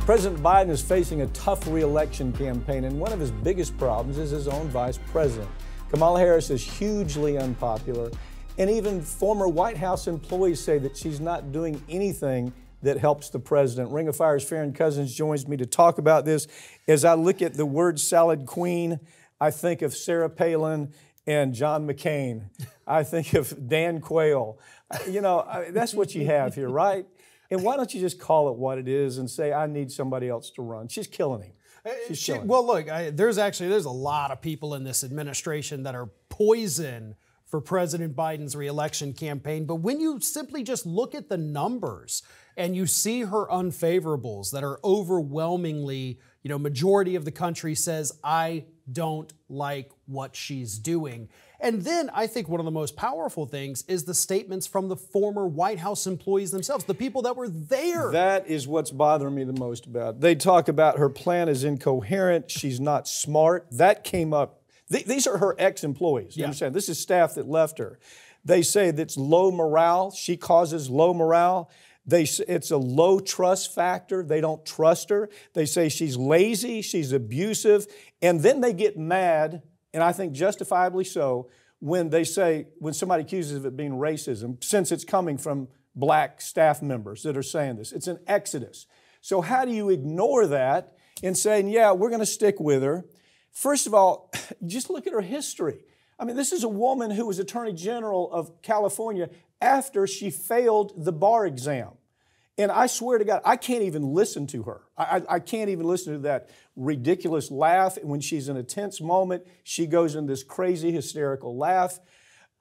President Biden is facing a tough re-election campaign, and one of his biggest problems is his own vice president. Kamala Harris is hugely unpopular, and even former White House employees say that she's not doing anything that helps the president. Ring of Fire's Farron Cousins joins me to talk about this. As I look at the word salad queen, I think of Sarah Palin and John McCain. I think of Dan Quayle. You know, that's what you have here, right? And why don't you just call it what it is and say, I need somebody else to run? She's killing him. Well, look, there's a lot of people in this administration that are poison for President Biden's reelection campaign. But when you simply just look at the numbers and you see her unfavorables that are overwhelmingly, majority of the country says, I don't like what she's doing. And then I think one of the most powerful things is the statements from the former White House employees themselves, the people that were there. That is what's bothering me the most about it. They talk about her plan is incoherent, she's not smart. That came up. These are her ex-employees. You understand? This is staff that left her. They say that's low morale. She causes low morale. It's a low trust factor. They don't trust her. They say she's lazy, she's abusive, and then they get mad, and I think justifiably so, when somebody accuses of it being racism, since it's coming from black staff members that are saying this. It's an exodus. So how do you ignore that and saying, yeah, we're going to stick with her? First of all, just look at her history. I mean, this is a woman who was Attorney General of California after she failed the bar exam. And I swear to God, I can't even listen to her. I can't even listen to that ridiculous laugh. And when she's in a tense moment, she goes in this crazy, hysterical laugh.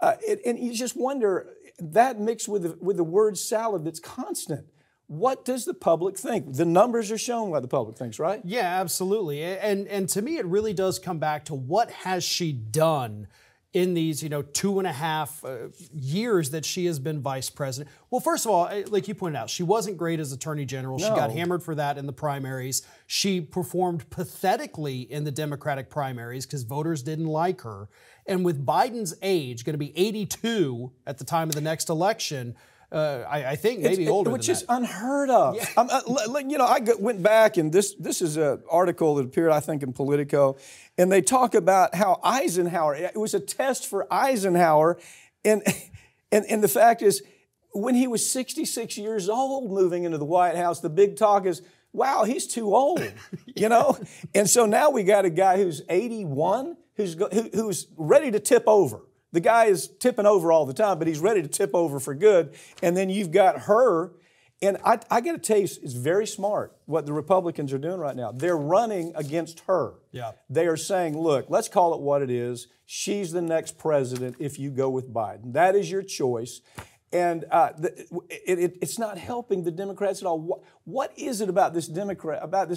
And you just wonder, that mixed with the word salad that's constant. What does the public think? The numbers are showing what the public thinks, right? Yeah, absolutely. And to me, it really does come back to what has she done in these, 2.5 years that she has been vice president. Well, first of all, like you pointed out, she wasn't great as Attorney General. No. She got hammered for that in the primaries. She performed pathetically in the Democratic primaries because voters didn't like her. And with Biden's age, going to be 82 at the time of the next election, I think maybe older which than is unheard of. Yeah. I went back, and this is an article that appeared, I think, in Politico, and they talk about how Eisenhower, it was a test for Eisenhower, and the fact is, when he was 66 years old moving into the White House, the big talk is, wow, he's too old, And so now we got a guy who's 81, who's ready to tip over. The guy is tipping over all the time, but he's ready to tip over for good. And then you've got her, and I got to tell you, it's very smart what the Republicans are doing right now. They're running against her. Yeah. They are saying, look, let's call it what it is. She's the next president if you go with Biden. That is your choice. And it's not helping the Democrats at all. What is it about this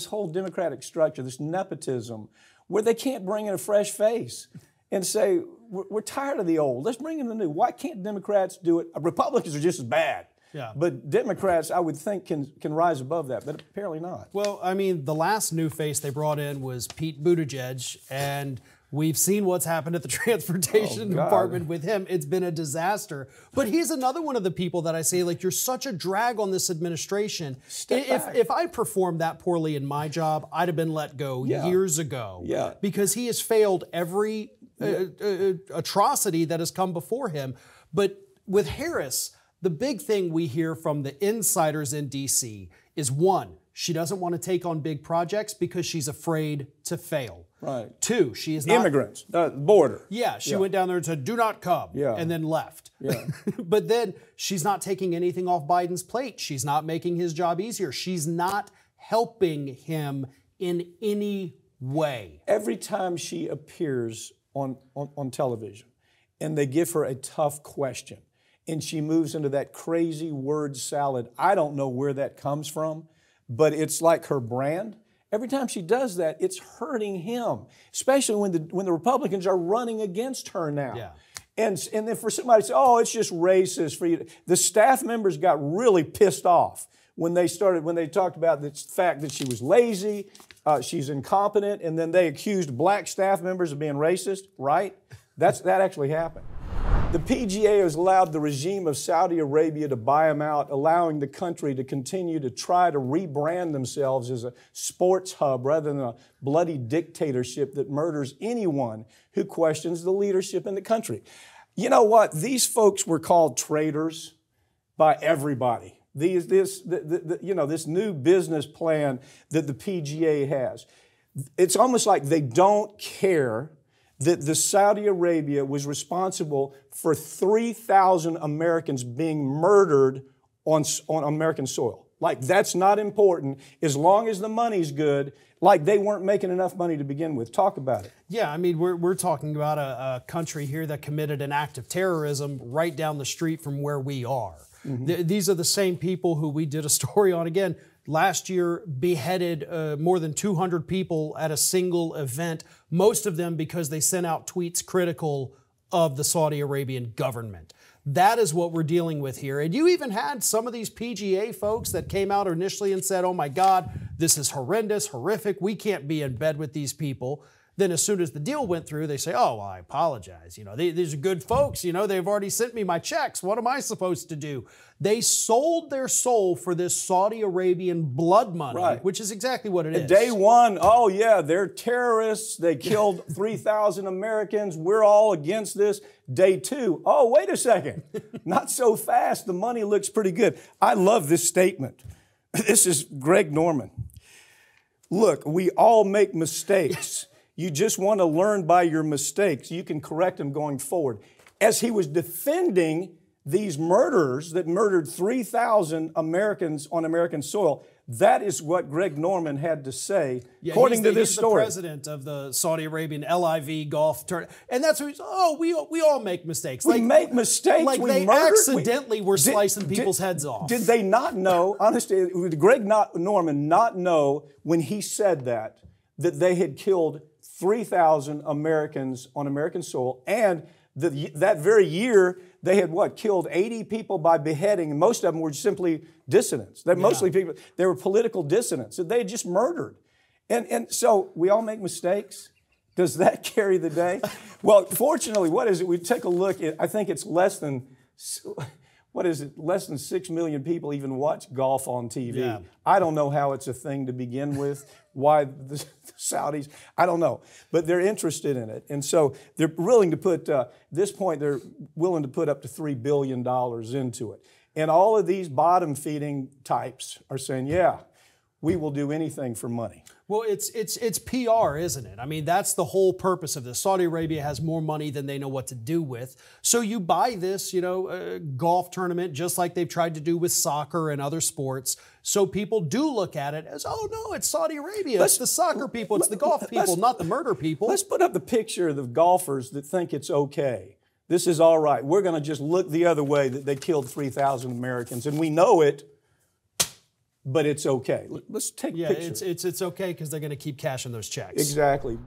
whole Democratic structure, this nepotism, where they can't bring in a fresh face and say, we're tired of the old. Let's bring in the new. Why can't Democrats do it? Republicans are just as bad. Yeah. But Democrats, I would think, can rise above that, but apparently not. Well, I mean, the last new face they brought in was Pete Buttigieg, and we've seen what's happened at the transportation department with him. It's been a disaster. But he's another one of the people that I say, like, you're such a drag on this administration. If I performed that poorly in my job, I'd have been let go years ago. Yeah. Because he has failed every atrocity that has come before him. But with Harris, the big thing we hear from the insiders in D.C. is, one, she doesn't want to take on big projects because she's afraid to fail. Right. Two, she is not... Immigrants, border. Yeah, she went down there and said, do not come, and then left. Yeah. But then she's not taking anything off Biden's plate. She's not making his job easier. She's not helping him in any way. Every time she appears on television and they give her a tough question and she moves into that crazy word salad, I don't know where that comes from, but it's like her brand. Every time she does that, it's hurting him, especially when the Republicans are running against her now. Yeah. And then for somebody to say, oh, it's just racist for you. The staff members got really pissed off when they talked about the fact that she was lazy, she's incompetent, and then they accused black staff members of being racist, right? That actually happened. The PGA has allowed the regime of Saudi Arabia to buy them out, allowing the country to continue to try to rebrand themselves as a sports hub rather than a bloody dictatorship that murders anyone who questions the leadership in the country. You know what? These folks were called traitors by everybody. This new business plan that the PGA has. It's almost like they don't care that the Saudi Arabia was responsible for 3,000 Americans being murdered on American soil. Like, that's not important as long as the money's good, like they weren't making enough money to begin with. Talk about it. Yeah, I mean, we're talking about a country here that committed an act of terrorism right down the street from where we are. Mm-hmm. These are the same people who we did a story on, again, last year beheaded more than 200 people at a single event, most of them because they sent out tweets critical of the Saudi Arabian government. That is what we're dealing with here. And you even had some of these PGA folks that came out initially and said, oh my God, this is horrendous, horrific, we can't be in bed with these people. Then as soon as the deal went through, they say, oh, well, I apologize. You know, these are good folks. You know, they've already sent me my checks. What am I supposed to do? They sold their soul for this Saudi Arabian blood money, right, which is exactly what it is. Day one, oh, yeah, they're terrorists. They killed 3,000 Americans. We're all against this. Day two, oh, wait a second. Not so fast. The money looks pretty good. I love this statement. This is Greg Norman. Look, we all make mistakes. You just want to learn by your mistakes. You can correct them going forward. As he was defending these murderers that murdered 3,000 Americans on American soil, that is what Greg Norman had to say, according to this story. He's the president of the Saudi Arabian LIV golf tournament. And that's what he's, oh, we all make mistakes. We make mistakes. Like we they accidentally were slicing people's heads off. Did they not know, honestly, did Greg Norman not know when he said that they had killed 3,000 Americans on American soil, and that very year they had killed 80 people by beheading, and most of them were simply dissidents. They're mostly people, they were political dissidents that they had just murdered. And so we all make mistakes. Does that carry the day? Well, fortunately, what is it? We take a look at, I think it's less than 6 million people even watch golf on TV. Yeah. I don't know how it's a thing to begin with, why the Saudis, I don't know. But they're interested in it. And so they're willing to put, at this point, they're willing to put up to $3 billion into it. And all of these bottom-feeding types are saying, yeah, we will do anything for money. Well, it's PR, isn't it? I mean, that's the whole purpose of this. Saudi Arabia has more money than they know what to do with. So you buy this, golf tournament, just like they've tried to do with soccer and other sports. So people do look at it as, oh, no, it's Saudi Arabia. It's the soccer people. It's the golf people, not the murder people. Let's put up the picture of the golfers that think it's okay. This is all right. We're going to just look the other way that they killed 3,000 Americans, and we know it. But it's okay. Let's take a picture. It's okay because they're going to keep cashing those checks. Exactly.